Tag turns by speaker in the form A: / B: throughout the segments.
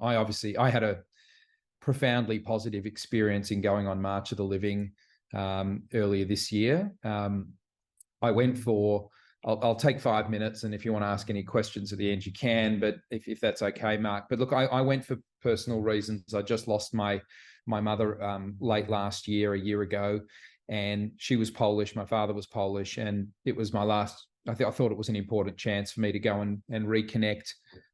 A: I had a profoundly positive experience in going on March of the Living earlier this year. I went for, I'll take 5 minutes, and if you want to ask any questions at the end, you can, but if that's okay, Mark. But look, I went for personal reasons. I just lost my mother late last year, a year ago, and she was Polish. My father was Polish, and it was my last, I thought it was an important chance for me to go and reconnect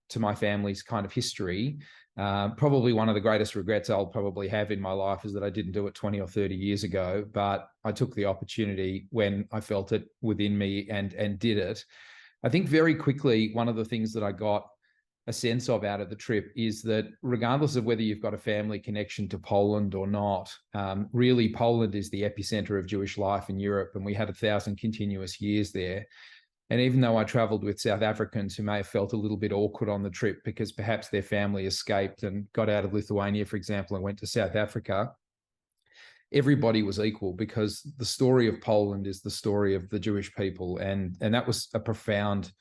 A: to my family's kind of history. Probably one of the greatest regrets I'll probably have in my life is that I didn't do it 20 or 30 years ago, but I took the opportunity when I felt it within me and did it. I think very quickly, one of the things that I got a sense of out of the trip is that regardless of whether you've got a family connection to Poland or not, really Poland is the epicenter of Jewish life in Europe, and we had 1,000 continuous years there. And even though I traveled with South Africans who may have felt a little bit awkward on the trip because perhaps their family escaped and got out of Lithuania, for example, and went to South Africa, everybody was equal because the story of Poland is the story of the Jewish people. And that was a profound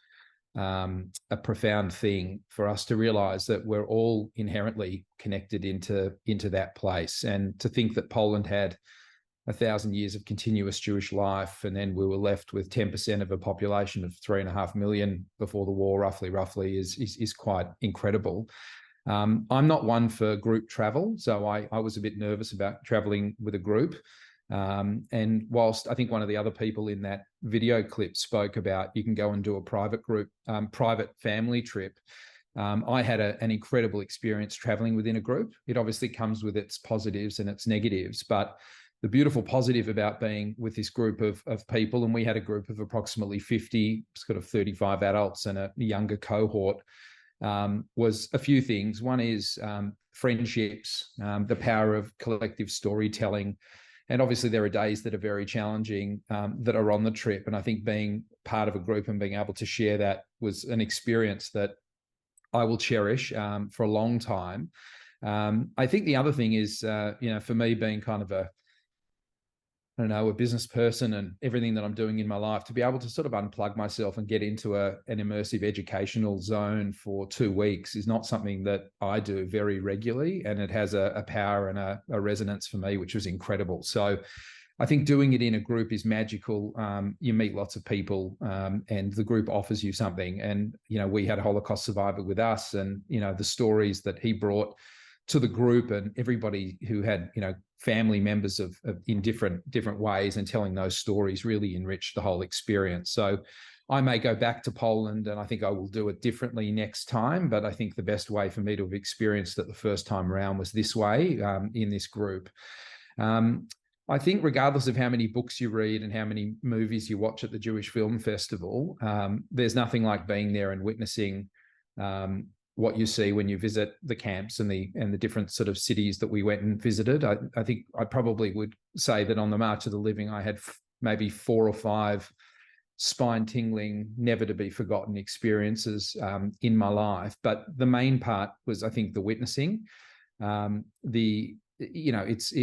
A: thing for us to realize that we're all inherently connected into that place. And to think that Poland had 1,000 years of continuous Jewish life, and then we were left with 10% of a population of 3.5 million before the war, roughly, is quite incredible. I'm not one for group travel, so I was a bit nervous about traveling with a group. And whilst I think one of the other people in that video clip spoke about you can go and do a private group, private family trip, I had an incredible experience traveling within a group. It obviously comes with its positives and its negatives, but the beautiful positive about being with this group of people, and we had a group of approximately 50, sort of 35 adults and a younger cohort, was a few things. One is friendships, the power of collective storytelling. And obviously there are days that are very challenging that are on the trip. And I think being part of a group and being able to share that was an experience that I will cherish for a long time. I think the other thing is, for me being kind of a business person and everything that I'm doing in my life, to be able to sort of unplug myself and get into an immersive educational zone for 2 weeks is not something that I do very regularly. And it has a power and a resonance for me, which was incredible. So I think doing it in a group is magical. You meet lots of people and the group offers you something. And, we had a Holocaust survivor with us, and, the stories that he brought to the group, and everybody who had, family members of in different ways, and telling those stories really enriched the whole experience. So I may go back to Poland, and I think I will do it differently next time. But I think the best way for me to have experienced it the first time around was this way, in this group. I think regardless of how many books you read and how many movies you watch at the Jewish Film Festival, there's nothing like being there and witnessing what you see when you visit the camps and the different sort of cities that we went and visited. I think I probably would say that on the March of the Living, I had maybe 4 or 5 spine-tingling, never to be forgotten experiences in my life. But the main part was, I think, the witnessing. It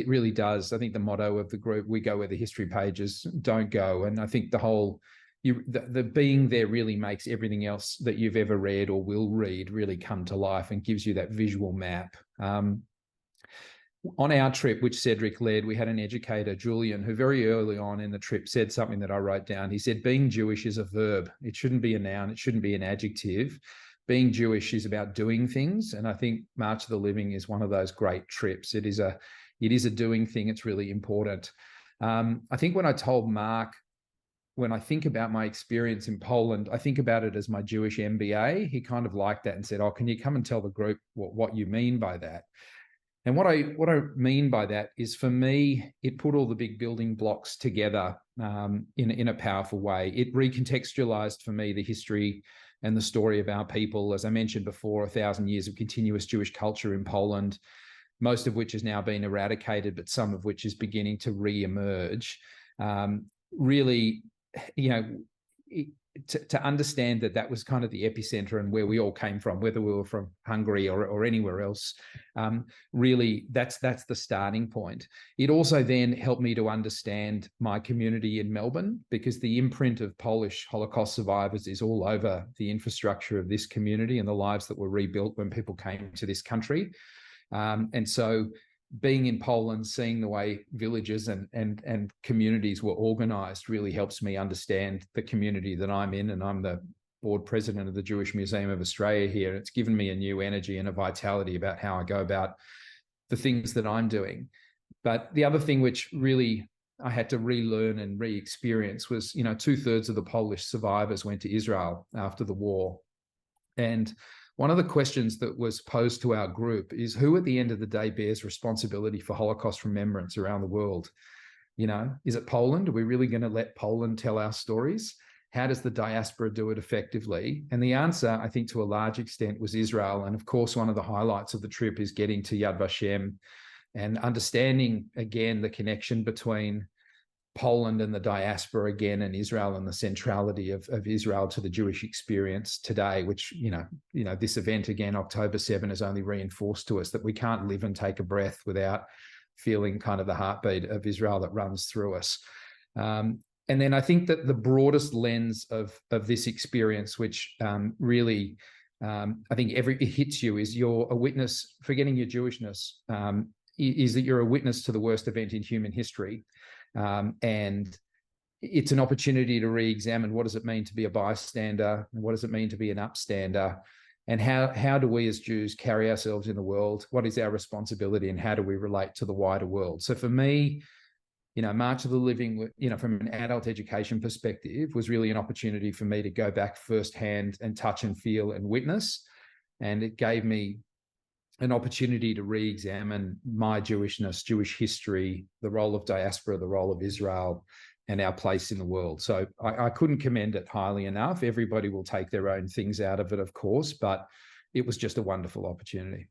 A: really does. I think the motto of the group, we go where the history pages don't go. And I think the being there really makes everything else that you've ever read or will read really come to life and gives you that visual map. On our trip, which Cedric led, we had an educator, Julian, who very early on in the trip said something that I wrote down. He said, being Jewish is a verb. It shouldn't be a noun. It shouldn't be an adjective. Being Jewish is about doing things. And I think March of the Living is one of those great trips. It is a doing thing. It's really important. I think when I told Mark, when I think about my experience in Poland, I think about it as my Jewish MBA. He kind of liked that and said, "Oh, can you come and tell the group what you mean by that?" And what I mean by that is, for me, it put all the big building blocks together in a powerful way. It recontextualized for me the history and the story of our people. As I mentioned before, 1,000 years of continuous Jewish culture in Poland, most of which has now been eradicated, but some of which is beginning to re-emerge. Really, to understand that was kind of the epicenter and where we all came from, whether we were from Hungary or anywhere else, really that's the starting point. It also then helped me to understand my community in Melbourne, because the imprint of Polish Holocaust survivors is all over the infrastructure of this community and the lives that were rebuilt when people came to this country. And so being in Poland, seeing the way villages and communities were organized really helps me understand the community that I'm in. And I'm the board president of the Jewish Museum of Australia here. It's given me a new energy and a vitality about how I go about the things that I'm doing. But the other thing which really I had to relearn and re-experience was, 2/3 of the Polish survivors went to Israel after the war. And one of the questions that was posed to our group is, who at the end of the day bears responsibility for Holocaust remembrance around the world? Is it Poland? Are we really going to let Poland tell our stories? How does the diaspora do it effectively? And the answer, I think, to a large extent was Israel. And of course, one of the highlights of the trip is getting to Yad Vashem and understanding, again, the connection between Poland and the diaspora again, and Israel and the centrality of Israel to the Jewish experience today, which, this event again, October 7, has only reinforced to us that we can't live and take a breath without feeling kind of the heartbeat of Israel that runs through us. And then I think that the broadest lens of this experience, which really, I think it hits you, is you're a witness, forgetting your Jewishness, is that you're a witness to the worst event in human history. And it's an opportunity to re-examine, what does it mean to be a bystander, and what does it mean to be an upstander, and how do we as Jews carry ourselves in the world? What is our responsibility, and how do we relate to the wider world? So for me, March of the Living, from an adult education perspective, was really an opportunity for me to go back firsthand and touch and feel and witness. And it gave me an opportunity to re-examine my Jewishness, Jewish history, the role of diaspora, the role of Israel, and our place in the world. So I couldn't commend it highly enough. Everybody will take their own things out of it, of course, but it was just a wonderful opportunity.